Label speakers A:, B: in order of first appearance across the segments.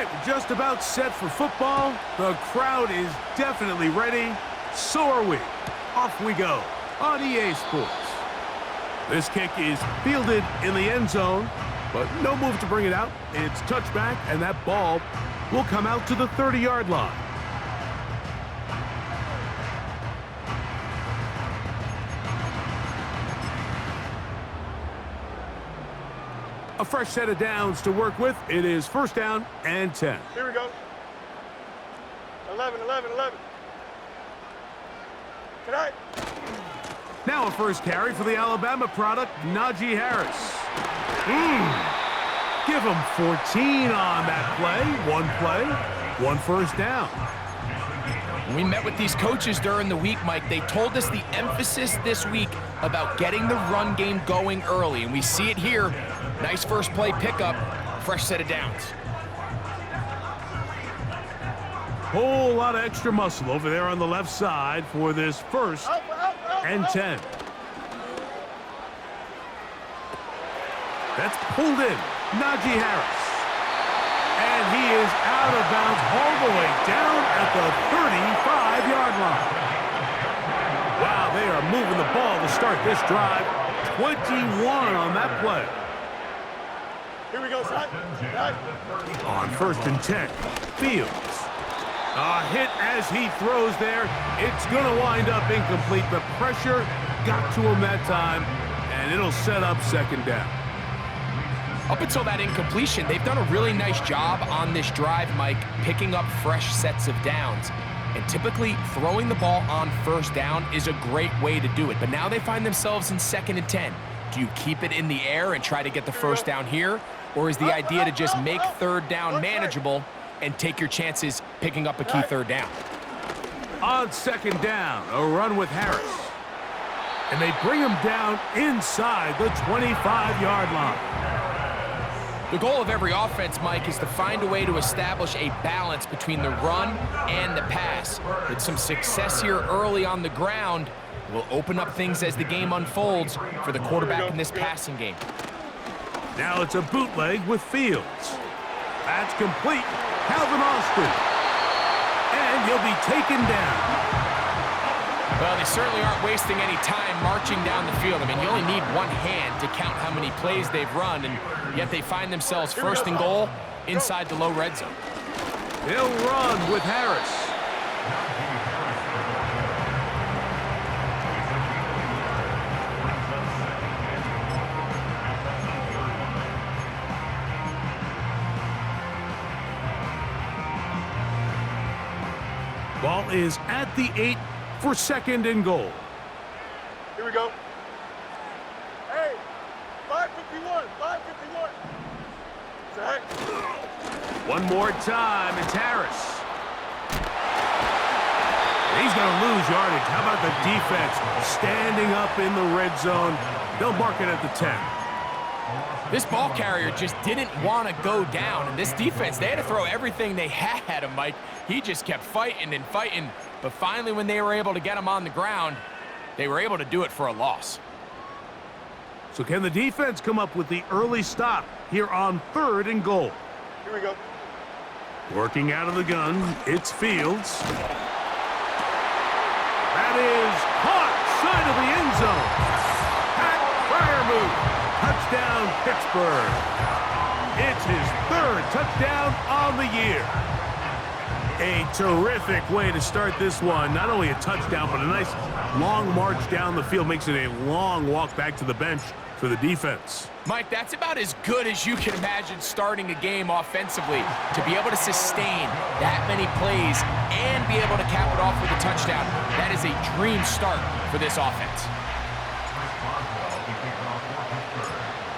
A: right, we're just about set for football. The crowd is definitely ready. So are we. Off we go on EA Sports. This kick is fielded in the end zone, but no move to bring it out. It's touchback, and that ball will come out to the 30-yard line. A fresh set of downs to work with. It is first down and 10.
B: Here we go. 11. Tonight.
A: Now a first carry for the Alabama product, Najee Harris. Give him 14 on that play, one first down.
C: When we met with these coaches during the week, Mike, they told us the emphasis this week about getting the run game going early, and we see it here. Nice first play pickup, fresh set of downs.
A: Whole lot of extra muscle over there on the left side for this first and 10. That's pulled in, Najee Harris. And he is out of bounds all the way down at the 35-yard line. Wow, they are moving the ball to start this drive. 21 on that play.
B: Here we go, son.
A: On first and 10, Fields. A hit as he throws there. It's going to wind up incomplete. The pressure got to him that time, and it'll set up second down.
C: Up until that incompletion, they've done a really nice job on this drive, Mike, picking up fresh sets of downs. And typically, throwing the ball on first down is a great way to do it. But now they find themselves in second and 10. Do you keep it in the air and try to get the first down here? Or is the idea to just make third down manageable and take your chances picking up a key third down?
A: On second down, a run with Harris. And they bring him down inside the 25-yard line.
C: The goal of every offense, Mike, is to find a way to establish a balance between the run and the pass. With some success here early on the ground, will open up things as the game unfolds for the quarterback in this passing game.
A: Now it's a bootleg with Fields. That's complete. Calvin Austin. And he'll be taken down.
C: Well, they certainly aren't wasting any time marching down the field. I mean, you only need one hand to count how many plays they've run, and yet they find themselves first and goal inside the low red zone.
A: They'll run with Harris. Ball is at the 8 for second and goal.
B: Here we go. Hey, 551. Zach.
A: One more time, it's Harris. He's going to lose yardage. How about the defense standing up in the red zone? They'll mark it at the 10.
C: This ball carrier just didn't want to go down, and this defense, they had to throw everything they had at him, Mike. He just kept fighting and fighting, but finally when they were able to get him on the ground, they were able to do it for a loss.
A: So can the defense come up with the early stop here on third and goal?
B: Here we go.
A: Working out of the gun, it's Fields. That is caught side of the end zone. Pat Fryermuth. Touchdown, Pittsburgh. It's his third touchdown on the year. A terrific way to start this one. Not only a touchdown, but a nice long march down the field. Makes it a long walk back to the bench for the defense.
C: Mike, that's about as good as you can imagine starting a game offensively. To be able to sustain that many plays and be able to cap it off with a touchdown, that is a dream start for this offense.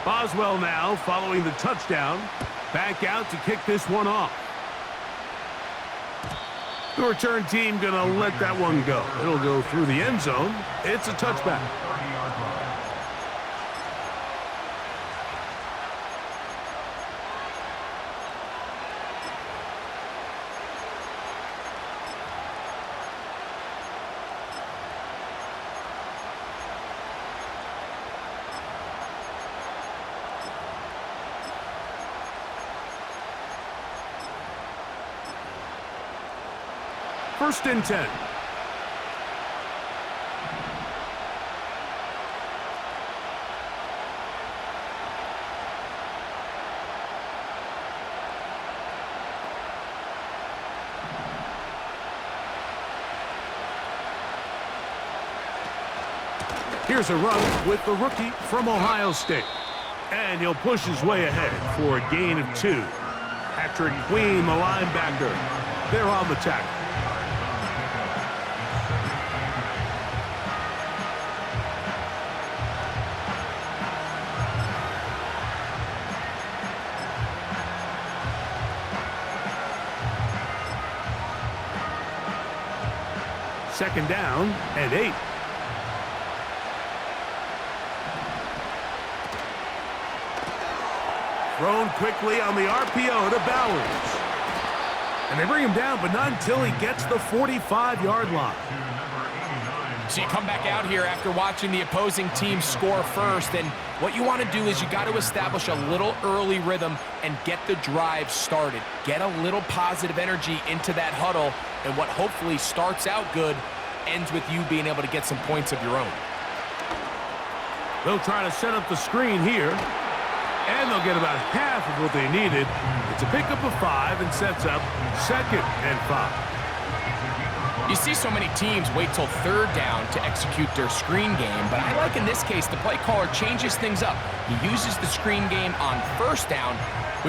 A: Boswell now following the touchdown. Back out to kick this one off. The return team going to let that one go. It'll go through the end zone. It's a touchback. First and 10. Here's a run with the rookie from Ohio State. And he'll push his way ahead for a gain of 2. Patrick Queen, the linebacker. They're on the tackle. Second down and 8. Thrown quickly on the RPO to Bowers. And they bring him down, but not until he gets the 45-yard line.
C: So you come back out here after watching the opposing team score first, and what you want to do is you got to establish a little early rhythm and get the drive started. Get a little positive energy into that huddle, and what hopefully starts out good ends with you being able to get some points of your own.
A: They'll try to set up the screen here. And they'll get about half of what they needed. It's a pickup of 5 and sets up 2nd and 5.
C: You see so many teams wait till 3rd down to execute their screen game, but I like in this case the play caller changes things up. He uses the screen game on 1st down,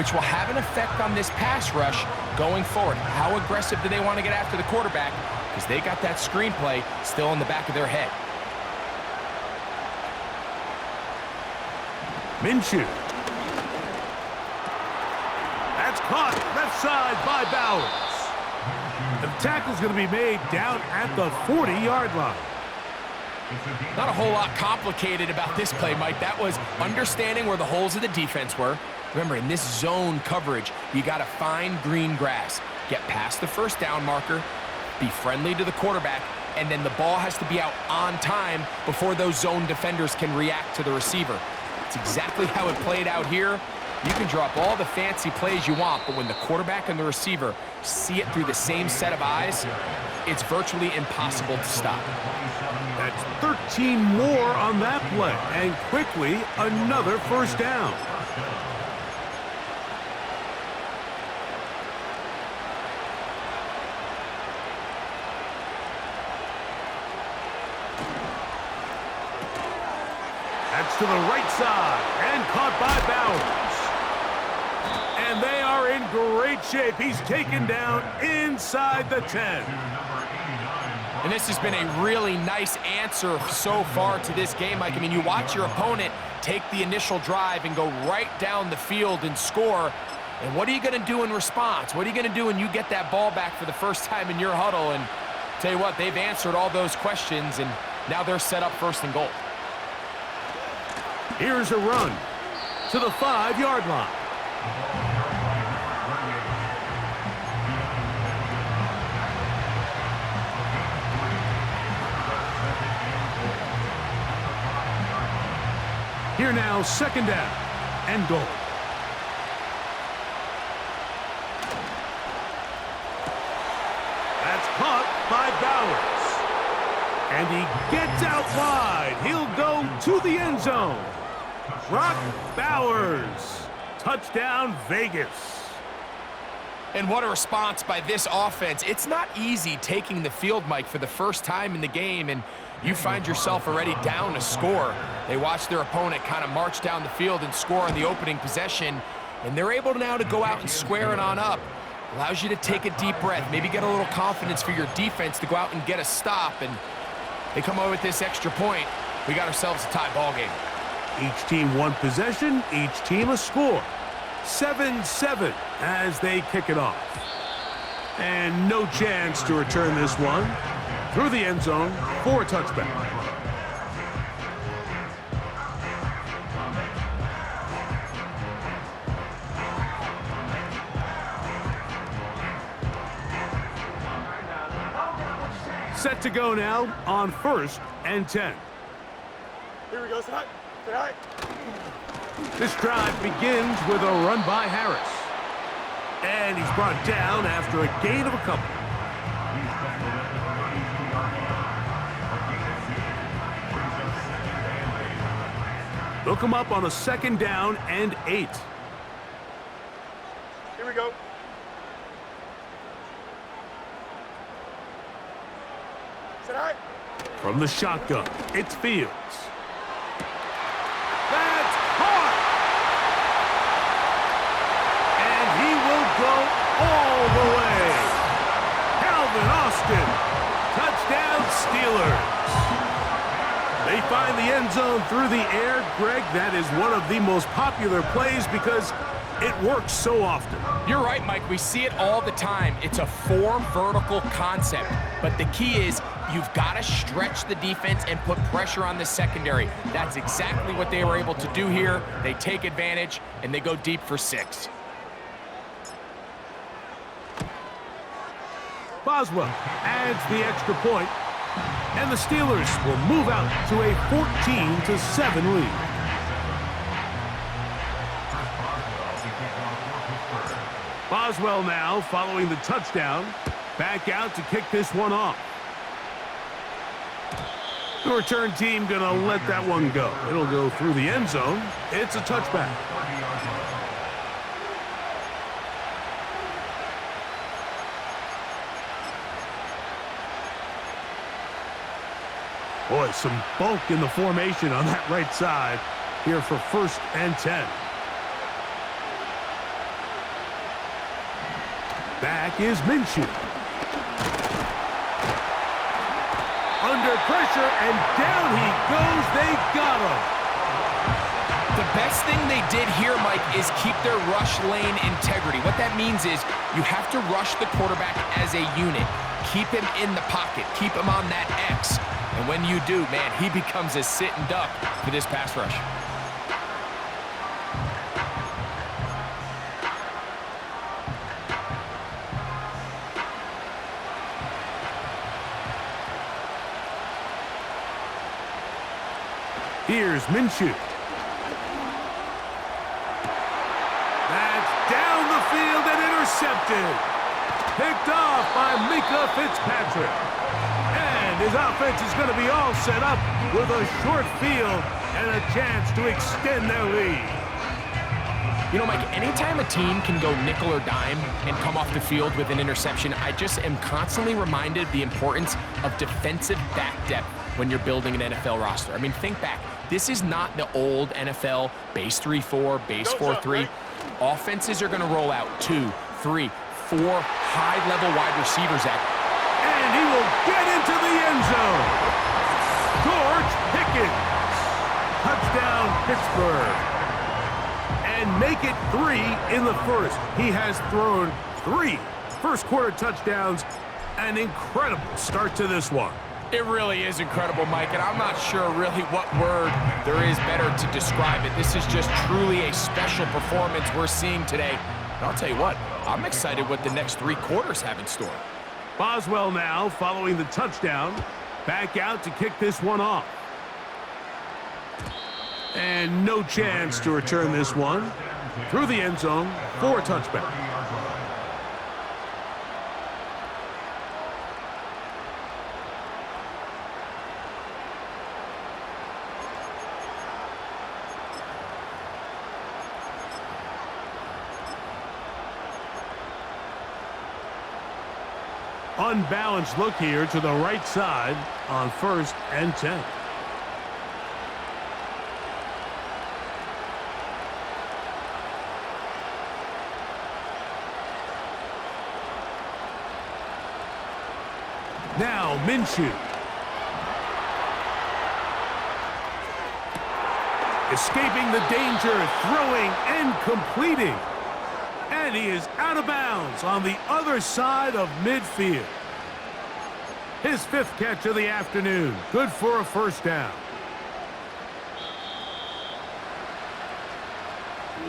C: which will have an effect on this pass rush going forward. How aggressive do they want to get after the quarterback? Because they got that screen play still in the back of their head.
A: Minshew. Caught left side by Bowers. The tackle's going to be made down at the 40-yard line.
C: Not a whole lot complicated about this play, Mike. That was understanding where the holes of the defense were. Remember, in this zone coverage, you got to find green grass. Get past the 1st down marker, be friendly to the quarterback, and then the ball has to be out on time before those zone defenders can react to the receiver. It's exactly how it played out here. You can drop all the fancy plays you want, but when the quarterback and the receiver see it through the same set of eyes, it's virtually impossible to stop.
A: That's 13 more on that play, and quickly another 1st down. That's to the right side, and caught by Bowers. And they are in great shape. He's taken down inside the 10.
C: And this has been a really nice answer so far to this game, Mike. I mean, you watch your opponent take the initial drive and go right down the field and score. And what are you going to do in response? What are you going to do when you get that ball back for the first time in your huddle? And tell you what, they've answered all those questions, and now they're set up 1st and goal.
A: Here's a run to the 5-yard line. Here now, 2nd down and goal. That's caught by Bowers. And he gets out wide. He'll go to the end zone. Brock Bowers. Touchdown, Vegas.
C: And what a response by this offense. It's not easy taking the field, Mike, for the first time in the game, and you find yourself already down a score. They watch their opponent kind of march down the field and score on the opening possession, and they're able now to go out and square it on up. Allows you to take a deep breath, maybe get a little confidence for your defense to go out and get a stop, and they come away with this extra point. We got ourselves a tie ball game.
A: Each team one possession, each team a score. 7-7 as they kick it off. And no chance to return this one through the end zone for a touchback. Set to go now on 1st and 10.
B: Here we go, Scott. Tonight.
A: This drive begins with a run by Harris. And he's brought down after a gain of a couple. Look him up on a 2nd down and 8.
B: Here we go. Sit high.
A: From the shotgun, it's Fields. That's caught! And he will go all the way. Calvin Austin, touchdown Steelers. They find the end zone through the air. Greg, that is one of the most popular plays because it works so often.
C: You're right, Mike. We see it all the time. It's a 4 vertical concept. But the key is you've got to stretch the defense and put pressure on the secondary. That's exactly what they were able to do here. They take advantage, and they go deep for 6.
A: Boswell adds the extra point, and the Steelers will move out to a 14-7 lead. Boswell now following the touchdown, back out to kick this one off. The return team gonna let that one go. It'll go through the end zone. It's a touchback. Boy, some bulk in the formation on that right side here for 1st and 10. Back is Minshew. Under pressure, and down he goes. They got him.
C: The best thing they did here, Mike, is keep their rush lane integrity. What that means is you have to rush the quarterback as a unit. Keep him in the pocket. Keep him on that X. And when you do, man, he becomes a sitting duck for this pass rush.
A: Here's Minshew. That's down the field and intercepted. Picked off by Mika Fitzpatrick. And his offense is going to be all set up with a short field and a chance to extend their lead.
C: You know, Mike, anytime a team can go nickel or dime and come off the field with an interception, I just am constantly reminded of the importance of defensive back depth when you're building an NFL roster. I mean, think back. This is not the old NFL base 3-4, base 4-3. Offenses are going to roll out 2, 3, 4 high-level wide receivers at.
A: And he will get into the end zone. George Pickens. Touchdown, Pittsburgh. And make it 3 in the first. He has thrown 3 first-quarter touchdowns. An incredible start to this one.
C: It really is incredible, Mike, and I'm not sure really what word there is better to describe it. This is just truly a special performance we're seeing today. And I'll tell you what, I'm excited what the next 3 quarters have in store.
A: Boswell now following the touchdown, back out to kick this one off. And no chance to return this one through the end zone for a touchback. Unbalanced look here to the right side on 1st and 10. Now Minshew. Escaping the danger, throwing and completing. And he is out of bounds on the other side of midfield. His 5th catch of the afternoon. Good for a 1st down.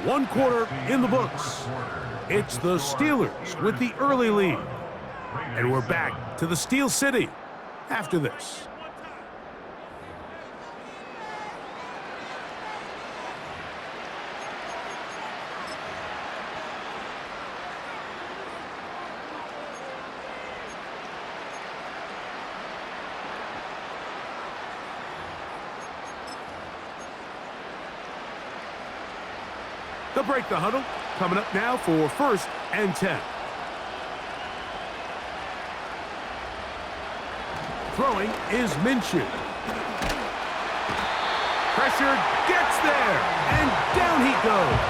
A: 1 quarter in the books. It's the Steelers with the early lead. And we're back to the Steel City after this. They'll break the huddle. Coming up now for 1st and 10. Throwing is Minshew. Pressure gets there, and down he goes.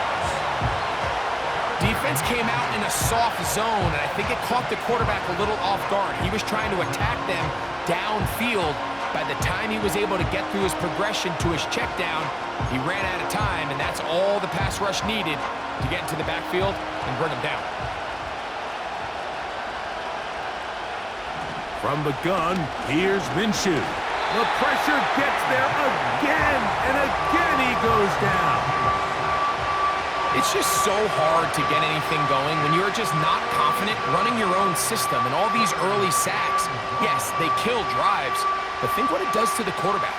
C: Defense came out in a soft zone, and I think it caught the quarterback a little off guard. He was trying to attack them downfield. By the time he was able to get through his progression to his check down, he ran out of time, and that's all the pass rush needed to get into the backfield and bring him down.
A: From the gun, here's Minshew. The pressure gets there again, and again he goes down.
C: It's just so hard to get anything going when you're just not confident running your own system. And all these early sacks, yes, they kill drives, but think what it does to the quarterback.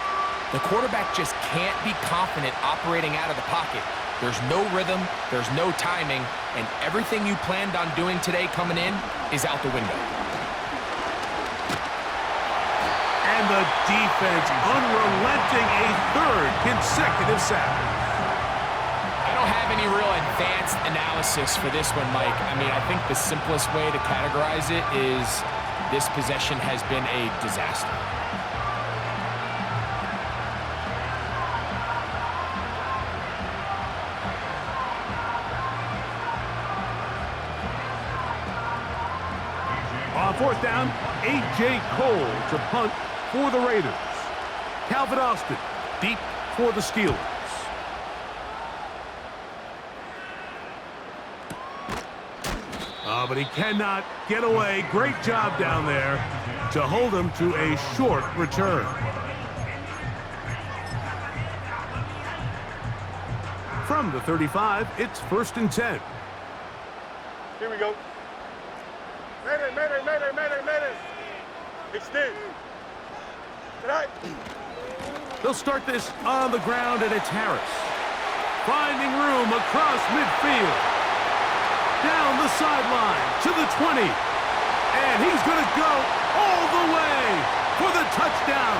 C: The quarterback just can't be confident operating out of the pocket. There's no rhythm, there's no timing, and everything you planned on doing today coming in is out the window.
A: And the defense unrelenting, a 3rd consecutive sack.
C: I don't have any real advanced analysis for this one, Mike. I mean, I think the simplest way to categorize it is this possession has been a disaster.
A: On 4th down, A.J. Cole to punt for the Raiders. Calvin Austin deep for the Steelers. But he cannot get away. Great job down there to hold him to a short return. From the 35, it's 1st and 10.
B: Here we go. Mayday, mayday, mayday, mayday, mayday. Extend. Tonight.
A: They'll start this on the ground, and it's Harris. Finding room across midfield. Down the sideline to the 20. And he's going to go all the way for the touchdown.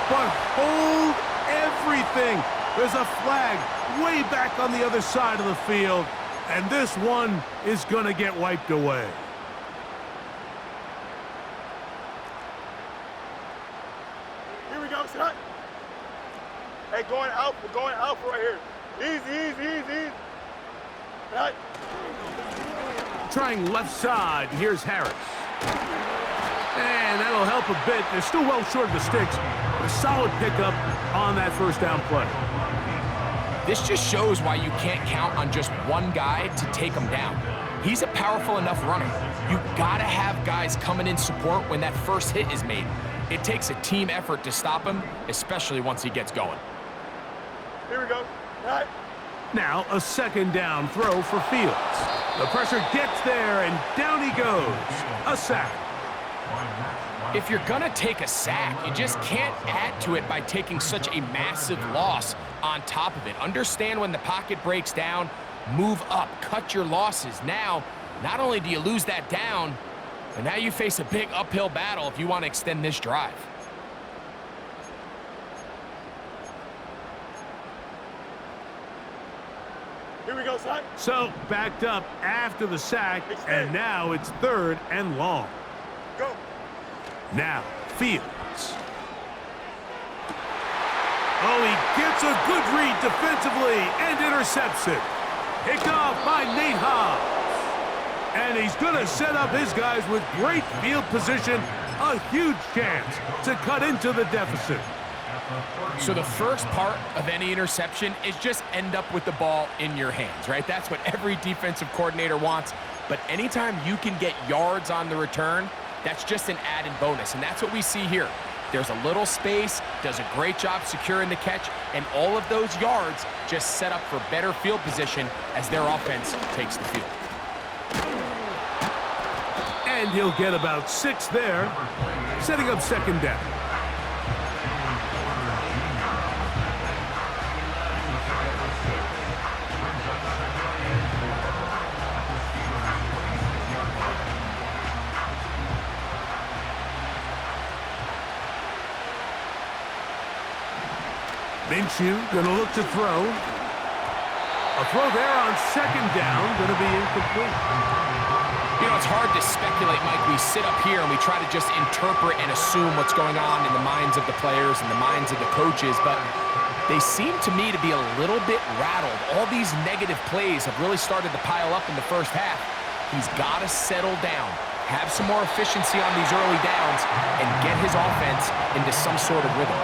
A: But hold everything. There's a flag way back on the other side of the field. And this one is going to get wiped away.
B: Here we go, son. Hey, going out. We're going out for right here. Easy, easy, easy, easy. Right.
A: Trying left side. Here's Harris. And that'll help a bit. They're still well short of the sticks. But a solid pickup on that 1st down play.
C: This just shows why you can't count on just one guy to take him down. He's a powerful enough runner. You gotta have guys coming in support when that first hit is made. It takes a team effort to stop him, especially once he gets going.
B: Here we go. Right.
A: Now a 2nd down throw for Fields. The pressure gets there, and down he goes. A sack.
C: If you're gonna take a sack, you just can't add to it by taking such a massive loss on top of it. Understand when the pocket breaks down, move up, cut your losses. Now, not only do you lose that down, but now you face a big uphill battle if you want to extend this drive.
B: Here we go, son.
A: So backed up after the sack, and now it's 3rd and long.
B: Go.
A: Now, Fields. Oh, he gets a good read defensively and intercepts it. Picked off by Nate Hobbs. And he's going to set up his guys with great field position. A huge chance to cut into the deficit.
C: So the first part of any interception is just end up with the ball in your hands, right? That's what every defensive coordinator wants. But anytime you can get yards on the return, that's just an added bonus. And that's what we see here. There's a little space, does a great job securing the catch, and all of those yards just set up for better field position as their offense takes the field.
A: And he'll get about 6 there, setting up 2nd down. Minshew gonna look to throw. A throw there on second down, going to be incomplete.
C: You know, it's hard to speculate, Mike. We sit up here and we try to just interpret and assume what's going on in the minds of the players and the minds of the coaches, but they seem to me to be a little bit rattled. All these negative plays have really started to pile up in the first half. He's got to settle down, have some more efficiency on these early downs, and get his offense into some sort of rhythm.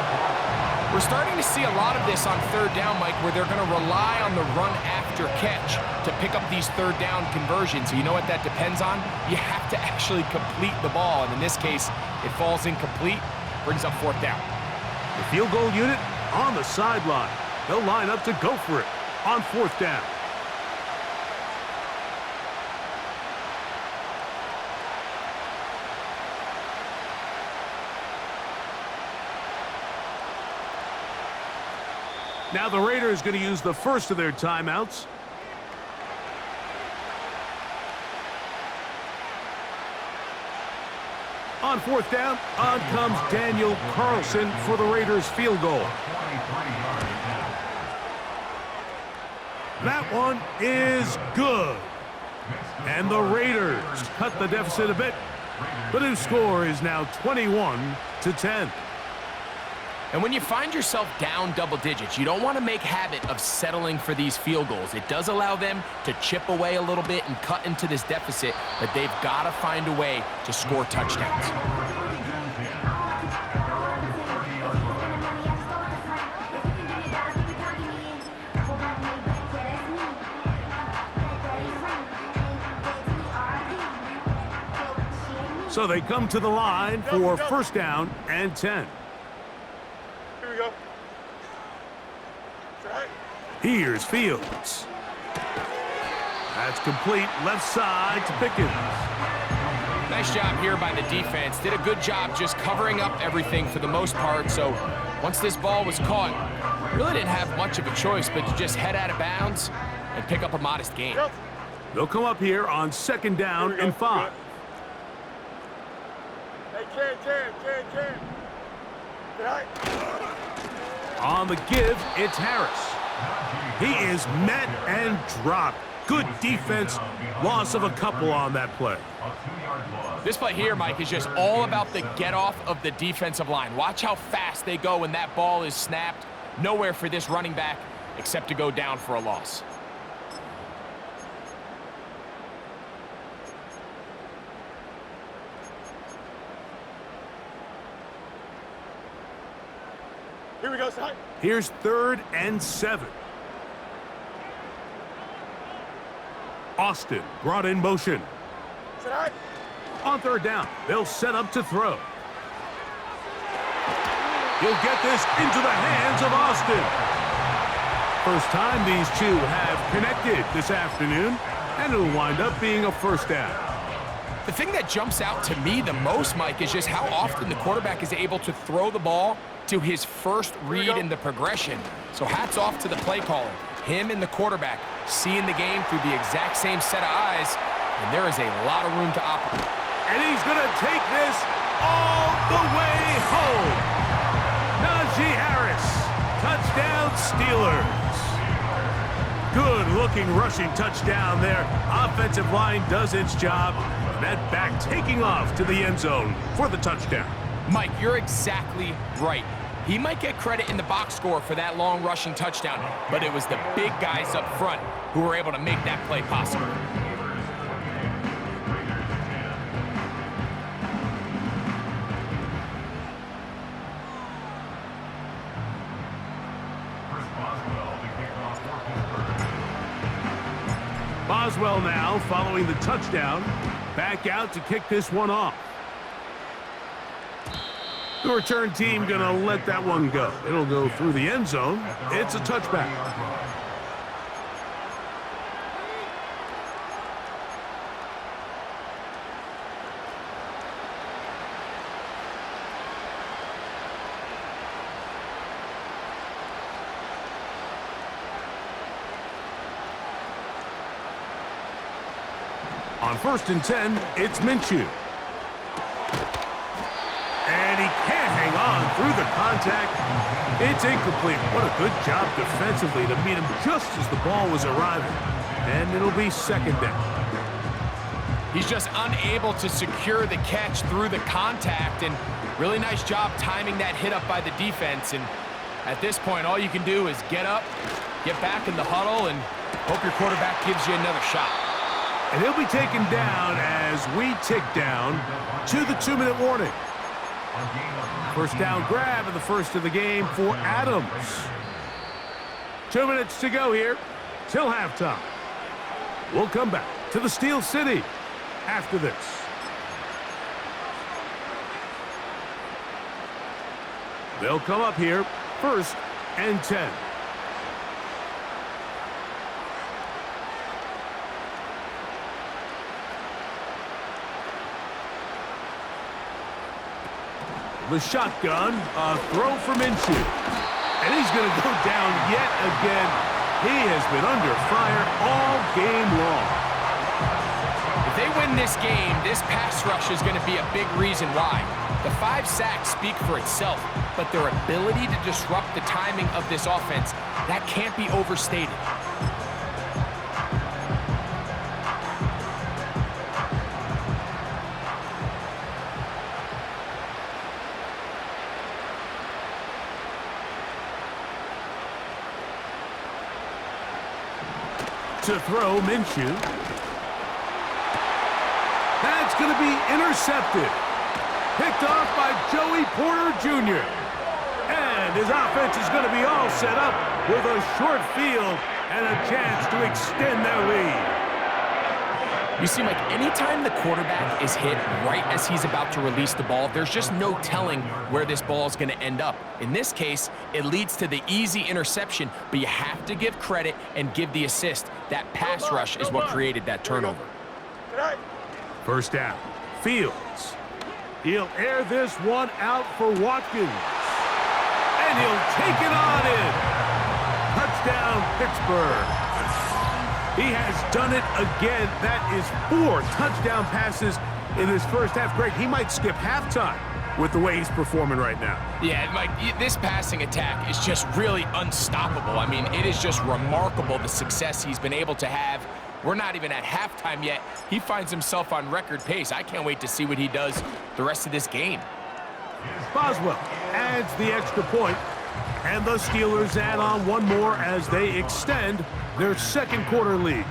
C: We're starting to see a lot of this on third down, Mike, where they're going to rely on the run after catch to pick up these third down conversions. You know what that depends on? You have to actually complete the ball, and in this case, it falls incomplete, brings up fourth down.
A: The field goal unit on the sideline. They'll line up to go for it on fourth down. Now the Raiders going to use the first of their timeouts. On fourth down, on comes Daniel Carlson for the Raiders field goal. That one is good. And the Raiders cut the deficit a bit. The new score is now 21-10.
C: And when you find yourself down double digits, you don't want to make habit of settling for these field goals. It does allow them to chip away a little bit and cut into this deficit, but they've got to find a way to score touchdowns.
A: So they come to the line for first down and 10.
B: Here we go.
A: Here's Fields. That's complete left side to Pickens.
C: Nice job here by the defense. Did a good job just covering up everything for the most part. So once this ball was caught, really didn't have much of a choice but to just head out of bounds and pick up a modest gain.
A: They'll come up here on second down and 5.
B: Hey, Ken.
A: On the give, it's Harris. He is met and dropped. Good defense. Loss of a couple on that play.
C: This play here, Mike, is just all about the get-off of the defensive line. Watch how fast they go when that ball is snapped. Nowhere for this running back except to go down for a loss.
B: Here we go, son.
A: Here's 3rd and 7. Austin brought in motion. On third down, they'll set up to throw. He'll get this into the hands of Austin. First time these two have connected this afternoon, and it'll wind up being a first down.
C: The thing that jumps out to me the most, Mike, is just how often the quarterback is able to throw the ball to his first read in the progression. So hats off to the play caller. Him and the quarterback seeing the game through the exact same set of eyes, and there is a lot of room to operate.
A: And he's going to take this all the way home. Najee Harris, touchdown Steelers. Good-looking rushing touchdown there. Offensive line does its job. That back taking off to the end zone for the touchdown.
C: Mike, you're exactly right. He might get credit in the box score for that long rushing touchdown, but it was the big guys up front who were able to make that play possible.
A: Boswell now following the touchdown. Back out to kick this one off. The return team going to let that one go. It'll go through the end zone. It's a touchback. On 1st and 10, it's Minshew. And he can't hang on through the contact. It's incomplete. What a good job defensively to meet him just as the ball was arriving. And it'll be second down.
C: He's just unable to secure the catch through the contact, and really nice job timing that hit up by the defense. And at this point, all you can do is get up, get back in the huddle, and hope your quarterback gives you another shot.
A: And he'll be taken down as we tick down to the 2-minute warning. First down grab in the first of the game for Adams. 2 minutes to go here till halftime. We'll come back to the Steel City after this. They'll come up here, 1st and 10. The shotgun, a throw from Minshew. And he's going to go down yet again. He has been under fire all game long.
C: If they win this game, this pass rush is going to be a big reason why. The 5 sacks speak for itself, but their ability to disrupt the timing of this offense, that can't be overstated.
A: To throw, Minshew. That's going to be intercepted. Picked off by Joey Porter Jr. And his offense is going to be all set up with a short field and a chance to extend their lead.
C: You see, Mike, anytime the quarterback is hit right as he's about to release the ball, there's just no telling where this ball is going to end up. In this case, it leads to the easy interception, but you have to give credit and give the assist. That pass rush is what created that turnover.
A: First down, Fields. He'll air this one out for Watkins. And he'll take it on in. Touchdown, Pittsburgh. He has done it again. That is 4 touchdown passes in his first half. Greg, he might skip halftime with the way he's performing right now.
C: Yeah, Mike, this passing attack is just really unstoppable. I mean, it is just remarkable the success he's been able to have. We're not even at halftime yet. He finds himself on record pace. I can't wait to see what he does the rest of this game.
A: Boswell adds the extra point, and the Steelers add on one more as they extend their second quarter lead.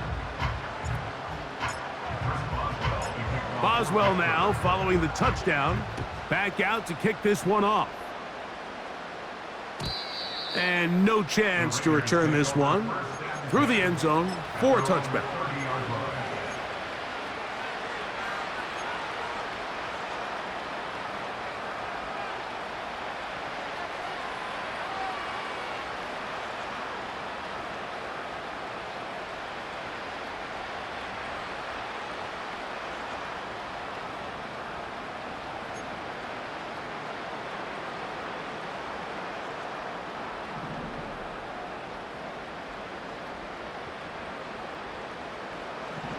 A: Boswell now, following the touchdown, back out to kick this one off. And no chance to return this one through the end zone for a touchback.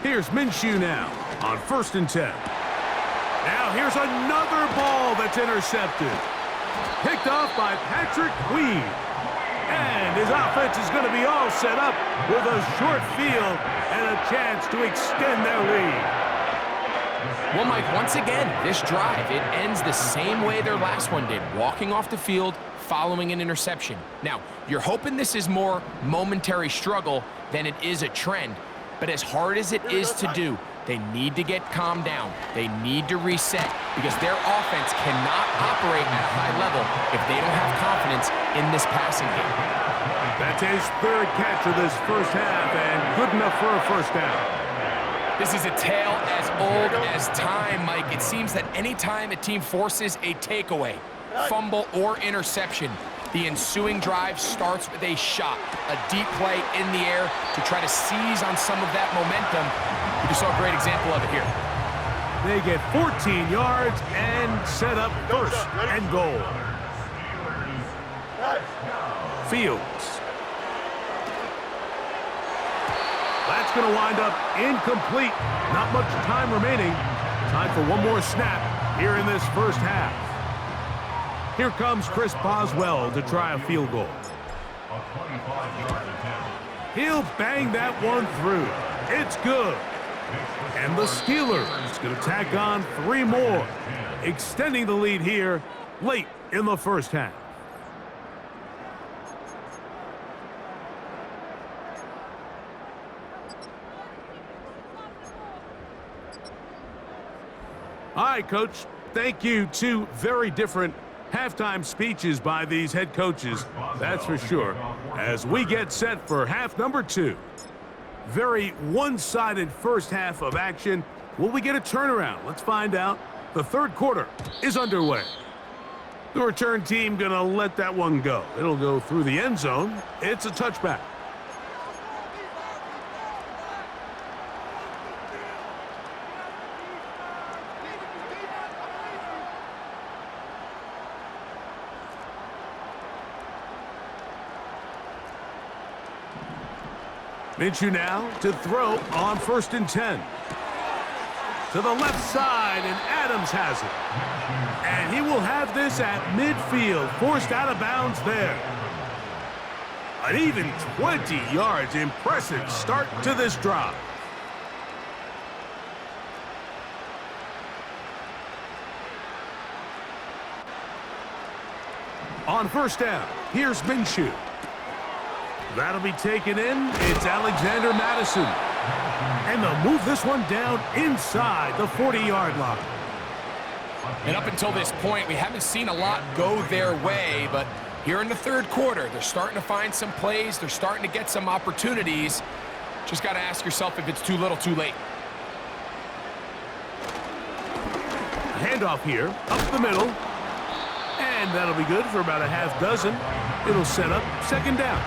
A: Here's Minshew now on 1st and 10. Now here's another ball that's intercepted. Picked off by Patrick Queen. And his offense is going to be all set up with a short field and a chance to extend their lead.
C: Well, Mike, once again, this drive, it ends the same way their last one did, walking off the field following an interception. Now, you're hoping this is more momentary struggle than it is a trend. But as hard as it is to do, they need to get calmed down. They need to reset because their offense cannot operate at a high level if they don't have confidence in this passing game.
A: That's his 3rd catch of this first half and good enough for a first down.
C: This is a tale as old as time, Mike. It seems that anytime a team forces a takeaway, fumble, or interception, the ensuing drive starts with a shot, a deep play in the air to try to seize on some of that momentum. You just saw a great example of it here.
A: They get 14 yards and set up 1st and goal. Fields. That's going to wind up incomplete. Not much time remaining. Time for one more snap here in this first half. Here comes Chris Boswell to try a field goal. He'll bang that one through. It's good. And the Steelers going to tack on 3 more, extending the lead here late in the first half. All right, Coach. Thank you. 2 very different halftime speeches by these head coaches, that's for sure, as we get set for half number 2. Very one-sided first half of action. Will we get a turnaround? Let's find out. The third quarter is underway. The return team gonna let that one go. It'll go through the end zone. It's a touchback. Minshew now to throw on 1st and 10. To the left side, and Adams has it. And he will have this at midfield, forced out of bounds there. An even 20 yards. Impressive start to this drive. On 1st down, here's Minshew. That'll be taken in. It's Alexander Madison. And they'll move this one down inside the 40-yard line.
C: And up until this point, we haven't seen a lot go their way, but here in the third quarter, they're starting to find some plays. They're starting to get some opportunities. Just got to ask yourself if it's too little, too late.
A: Handoff here, up the middle. And that'll be good for about a half dozen. It'll set up 2nd down.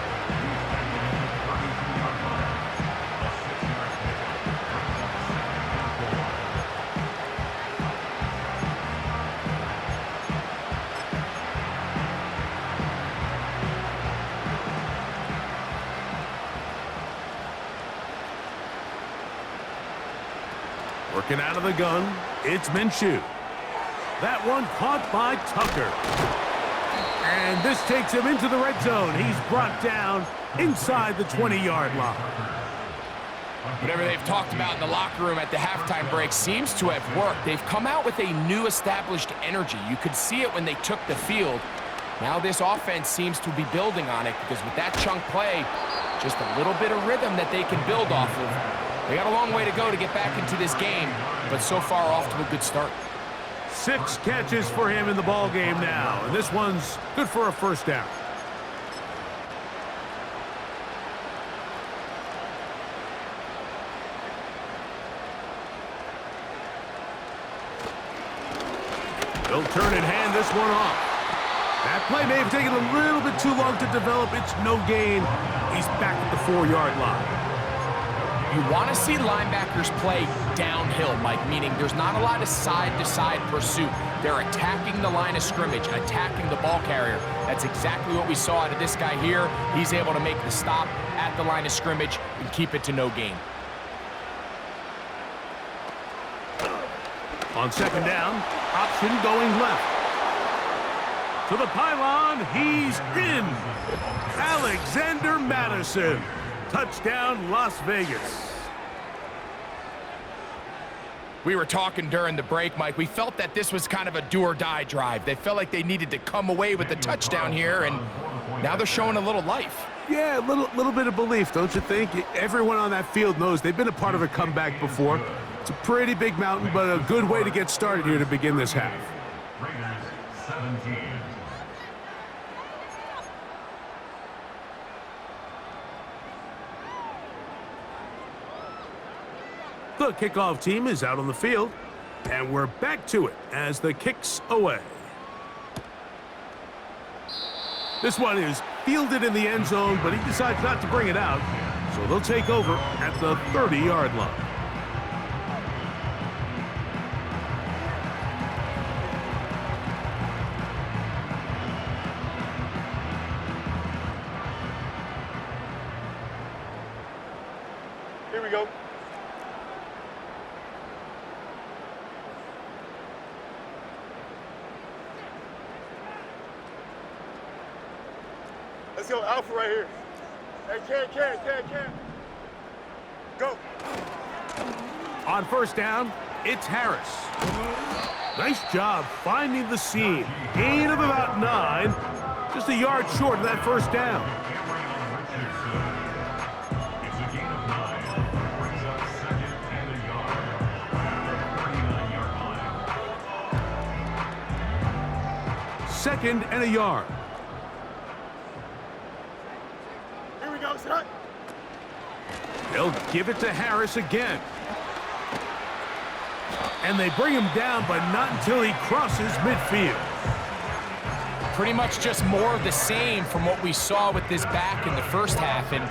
A: Working out of the gun, it's Minshew. That one caught by Tucker. And this takes him into the red zone. He's brought down inside the 20-yard line.
C: Whatever they've talked about in the locker room at the halftime break seems to have worked. They've come out with a new established energy. You could see it when they took the field. Now this offense seems to be building on it because with that chunk play, just a little bit of rhythm that they can build off of. They got a long way to go to get back into this game, but so far off to a good start.
A: 6 catches for him in the ball game now, and this one's good for a 1st down. They'll turn and hand this one off. That play may have taken a little bit too long to develop. It's no gain. He's back at the 4-yard line.
C: You want to see linebackers play downhill, Mike, meaning there's not a lot of side-to-side pursuit. They're attacking the line of scrimmage, attacking the ball carrier. That's exactly what we saw out of this guy here. He's able to make the stop at the line of scrimmage and keep it to no gain.
A: On 2nd down, option going left. To the pylon, he's in. Alexander Madison. Touchdown, Las Vegas.
C: We were talking during the break, Mike. We felt that this was kind of a do-or-die drive. They felt like they needed to come away with the touchdown here, and now they're showing a little life.
A: Yeah, a little bit of belief, don't you think? Everyone on that field knows they've been a part of a comeback before. It's a pretty big mountain, but a good way to get started here to begin this half.
D: Raiders 17.
A: The kickoff team is out on the field, and we're back to it as the kick's away. This one is fielded in the end zone, but he decides not to bring it out, so they'll take over at the 30-yard line.
B: Here we go. Let's go, Alpha right here. Hey, Cam. Go.
A: On first down, it's Harris. Nice job finding the seam. Gain of about 9. Just a yard short of that first down.
D: It's a gain of 9. Brings up 2nd and a yard. 39-yard line.
A: 2nd and a yard.
B: Here we go, son.
A: They'll give it to Harris again. And they bring him down, but not until he crosses midfield.
C: Pretty much just more of the same from what we saw with this back in the first half, and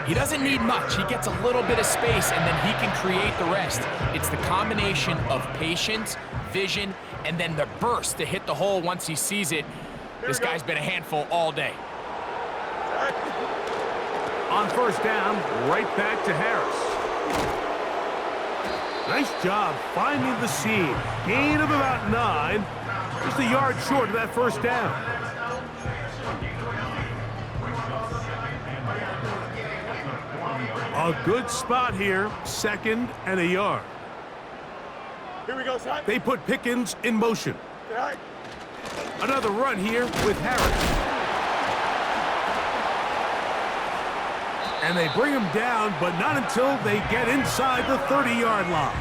C: he doesn't need much. He gets a little bit of space, and then he can create the rest. It's the combination of patience, vision, and then the burst to hit the hole once he sees it. This guy's been a handful all day.
A: On first down, right back to Harris. Nice job finding the seam. Gain of about 9. Just a yard short of that first down. A good spot here. 2nd and a yard.
B: Here we go, son.
A: They put Pickens in motion.
B: Right.
A: Another run here with Harris. And they bring him down, but not until they get inside the 30-yard line.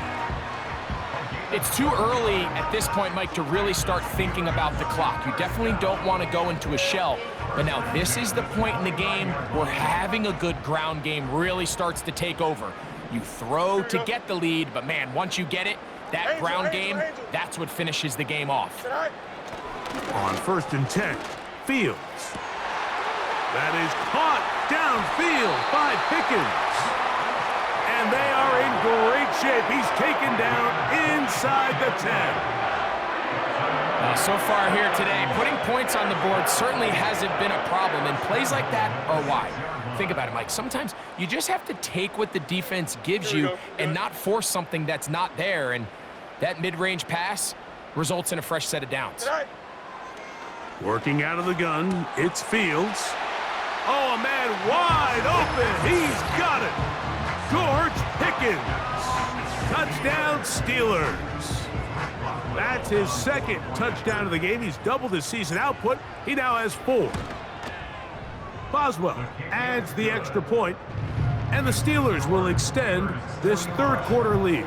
C: It's too early at this point, Mike, to really start thinking about the clock. You definitely don't want to go into a shell. But now this is the point in the game where having a good ground game really starts to take over. You throw to get the lead, but man, once you get it, that ground game, that's what finishes the game off.
A: On 1st and 10, Fields. That is caught downfield by Pickens. And they are in great shape. He's taken down inside the 10.
C: So far here today, putting points on the board certainly hasn't been a problem, and plays like that are why. Think about it, Mike. Sometimes you just have to take what the defense gives you and not force something that's not there, and that mid-range pass results in a fresh set of downs.
A: Working out of the gun, it's Fields. Oh, a man wide open. He's got it. George Pickens. Touchdown, Steelers. That's his 2nd touchdown of the game. He's doubled his season output. He now has 4. Boswell adds the extra point, and the Steelers will extend this 3rd quarter lead.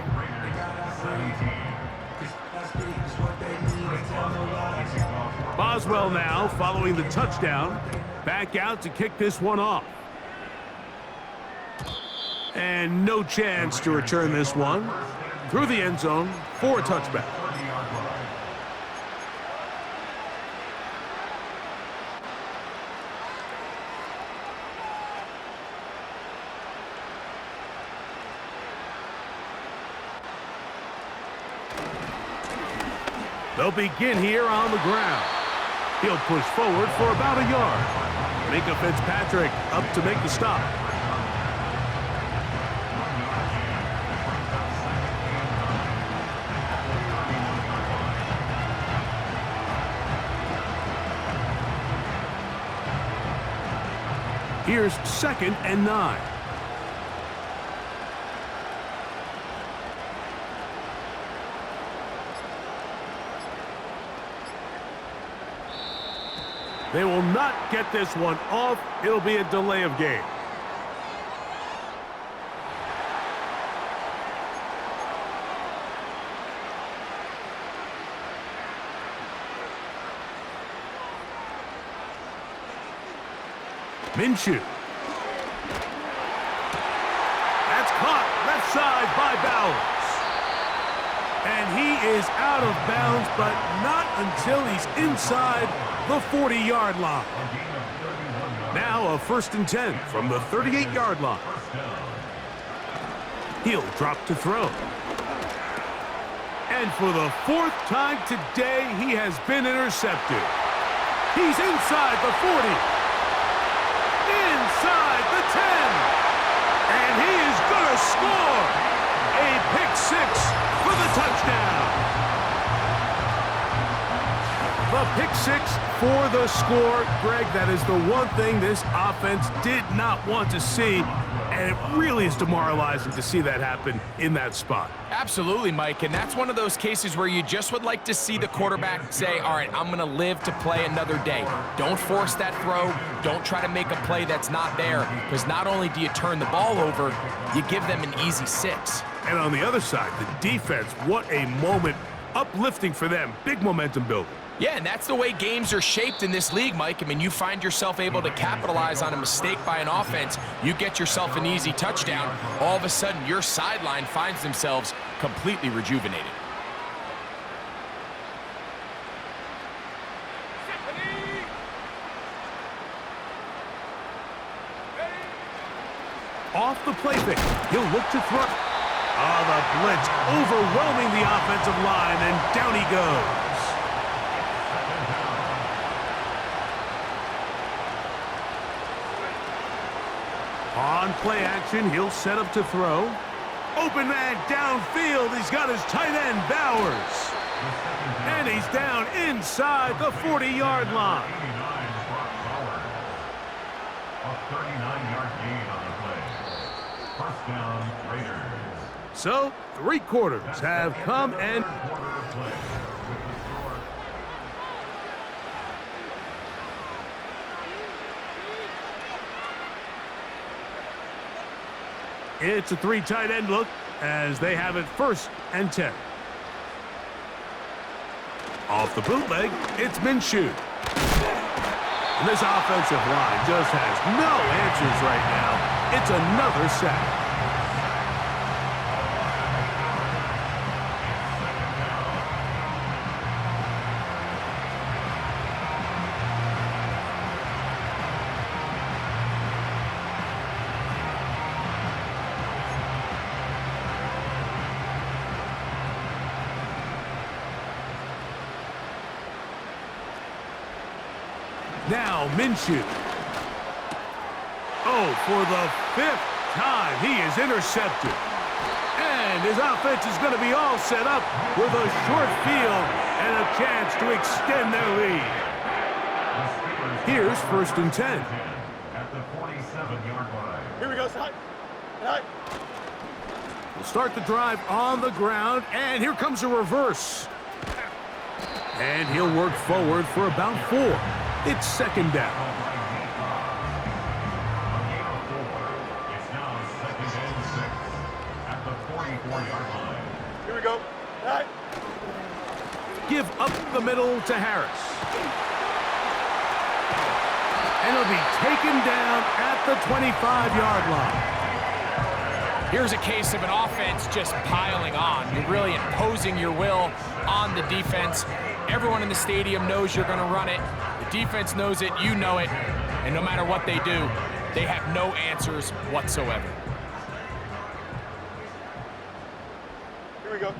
A: Boswell now, following the touchdown, back out to kick this one off. And no chance to return this one through the end zone for a touchback. They'll begin here on the ground. He'll push forward for about a yard. Minka Fitzpatrick up to make the stop. Here's 2nd and 9. They will not get this one off. It'll be a delay of game. Minshew. That's caught left side by Bowers. And he is out of bounds, but not until he's inside the 40-yard line. Now a 1st and 10 from the 38-yard line. He'll drop to throw. And for the 4th time today, he has been intercepted. He's inside the 40. Inside the 10. And he is going to score. A pick 6 for the touchdown. The pick six for the score. Greg, that is the one thing this offense did not want to see, and it really is demoralizing to see that happen in that spot.
C: Absolutely, Mike, and that's one of those cases where you just would like to see the quarterback say, all right, I'm going to live to play another day. Don't force that throw. Don't try to make a play that's not there, because not only do you turn the ball over, you give them an easy 6.
A: And on the other side, the defense, what a moment. Uplifting for them. Big momentum building.
C: Yeah, and that's the way games are shaped in this league, Mike. I mean, you find yourself able to capitalize on a mistake by an offense, you get yourself an easy touchdown, all of a sudden your sideline finds themselves completely rejuvenated.
A: Off the play fake. He'll look to throw. Oh, the blitz overwhelming the offensive line, and down he goes. On play action, he'll set up to throw. Open man downfield. He's got his tight end, Bowers. And he's down inside the 40-yard line.
D: A 39-yard gain on the play. First down, Raiders.
A: So, 3 quarters have come and... It's a 3 tight end look as they have it 1st and 10. Off the bootleg, it's Minshew. And this offensive line just has no answers right now. It's another sack. Now Minshew. Oh, for the 5th time, he is intercepted. And his offense is going to be all set up with a short field and a chance to extend their lead. Here's 1st and 10.
D: At the 47-yard line.
B: Here we go, side. Side.
A: We'll start the drive on the ground, and here comes a reverse. And he'll work forward for about 4. It's 2nd down.
D: It's now 2nd and 6 at the 44-yard line.
B: Here we go. Side.
A: Give up the middle to Harris. And he'll be taken down at the 25-yard line.
C: Here's a case of an offense just piling on. You're really imposing your will on the defense. Everyone in the stadium knows you're going to run it. The defense knows it, you know it, and no matter what they do, they have no answers whatsoever.
B: Here we go.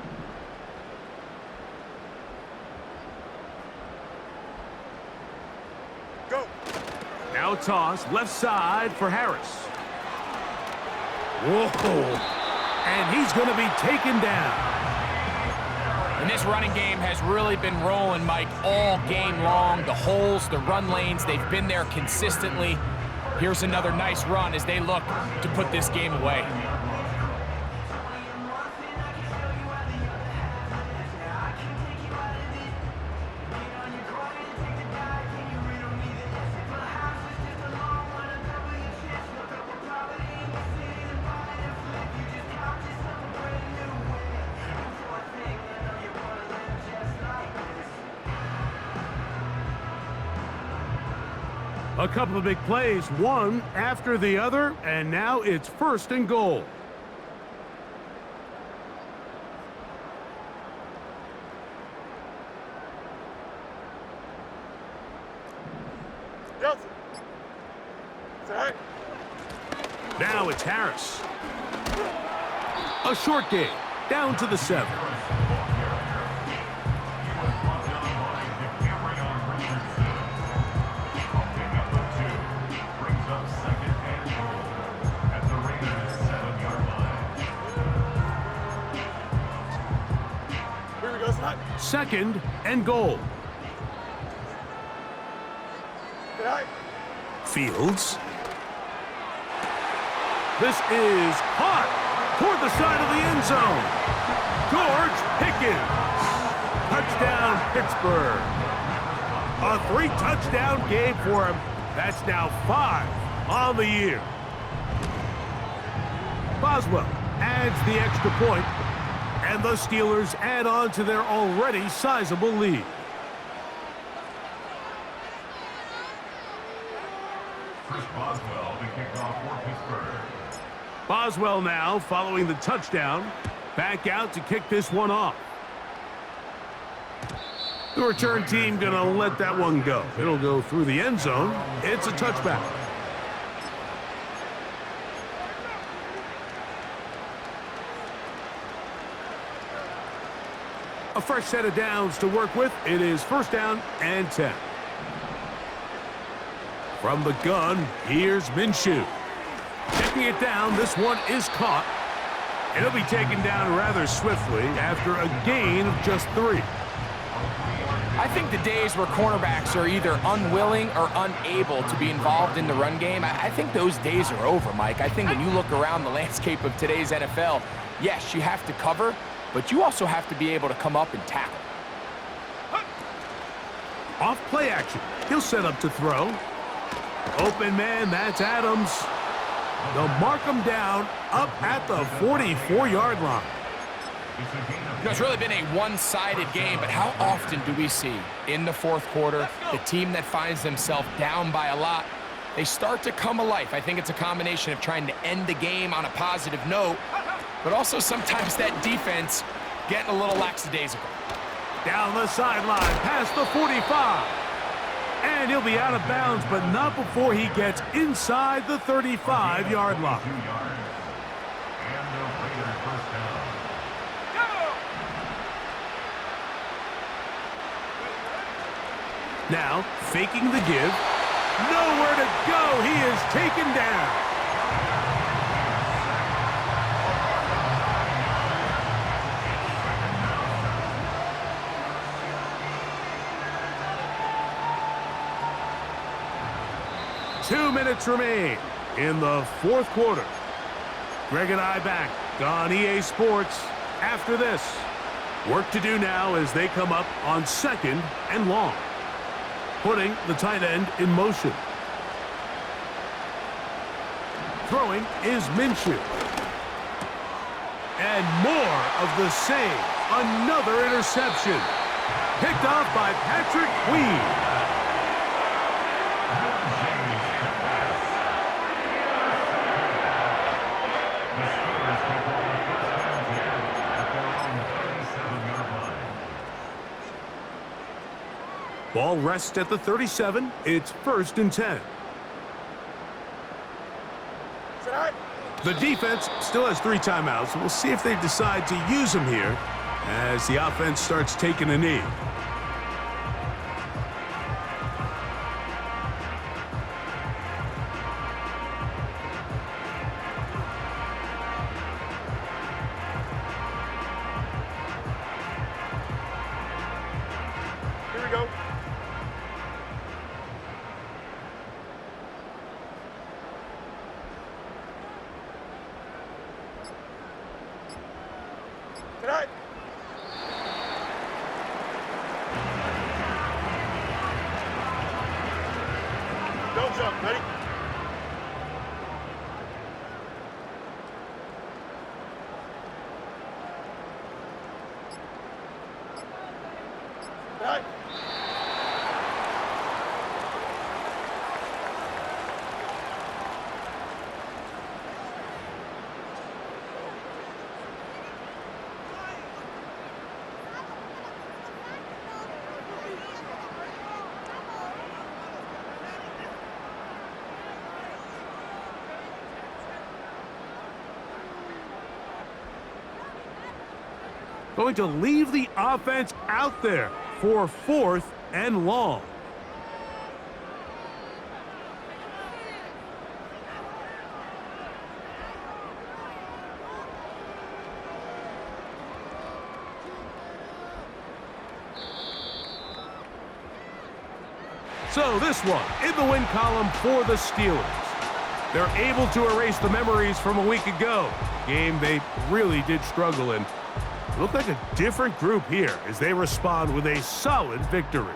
B: Go.
A: Now toss, left side for Harris. Whoa. And he's going to be taken down.
C: And this running game has really been rolling, Mike, all game long. The holes, the run lanes, they've been there consistently. Here's another nice run as they look to put this game away.
A: A couple of big plays, one after the other, and now it's 1st and goal.
B: Johnson. Side.
A: Now it's Harris. A short game, down to the 7.
B: Here we go, side.
A: 2nd and goal. Fields. This is caught toward the side of the end zone. George Pickens. Touchdown, Pittsburgh. A 3-touchdown game for him. That's now 5 on the year. Boswell adds the extra point, and the Steelers add on to their already sizable lead.
D: Chris Boswell to kick off for Pittsburgh.
A: Boswell now following the touchdown. Back out to kick this one off. The return team going to let that one go. It'll go through the end zone. It's a touchback. A fresh set of downs to work with. It is 1st down and 10. From the gun, here's Minshew. Taking it down, this one is caught. It'll be taken down rather swiftly after a gain of just 3.
C: I think the days where cornerbacks are either unwilling or unable to be involved in the run game, I think those days are over, Mike. I think when you look around the landscape of today's NFL, yes, you have to cover, but you also have to be able to come up and tackle.
A: Off play action. He'll set up to throw. Open man, that's Adams. They'll mark him down up at the 44-yard line.
C: It's really been a one-sided game, but how often do we see in the 4th quarter the team that finds themselves down by a lot, they start to come alive? I think it's a combination of trying to end the game on a positive note, but also sometimes that defense getting a little lackadaisical.
A: Down the sideline, past the 45. And he'll be out of bounds, but not before he gets inside the 35-yard line.
D: And the Raiders first down.
A: Now, faking the give. Nowhere to go. He is taken down. Two minutes remain in the 4th quarter. Greg and I back on EA Sports after this. Work to do now as they come up on 2nd and long. Putting the tight end in motion. Throwing is Minshew. And more of the same. Another interception. Picked off by Patrick Queen. Ball rests at the 37. It's 1st and 10. The defense still has 3 timeouts. We'll see if they decide to use them here as the offense starts taking a knee.
B: Here we go. Tonight. Don't jump. Ready? Tonight.
A: Going to leave the offense out there for 4th and long. So this one in the win column for the Steelers. They're able to erase the memories from a week ago. Game they really did struggle in. It looked like a different group here as they respond with a solid victory.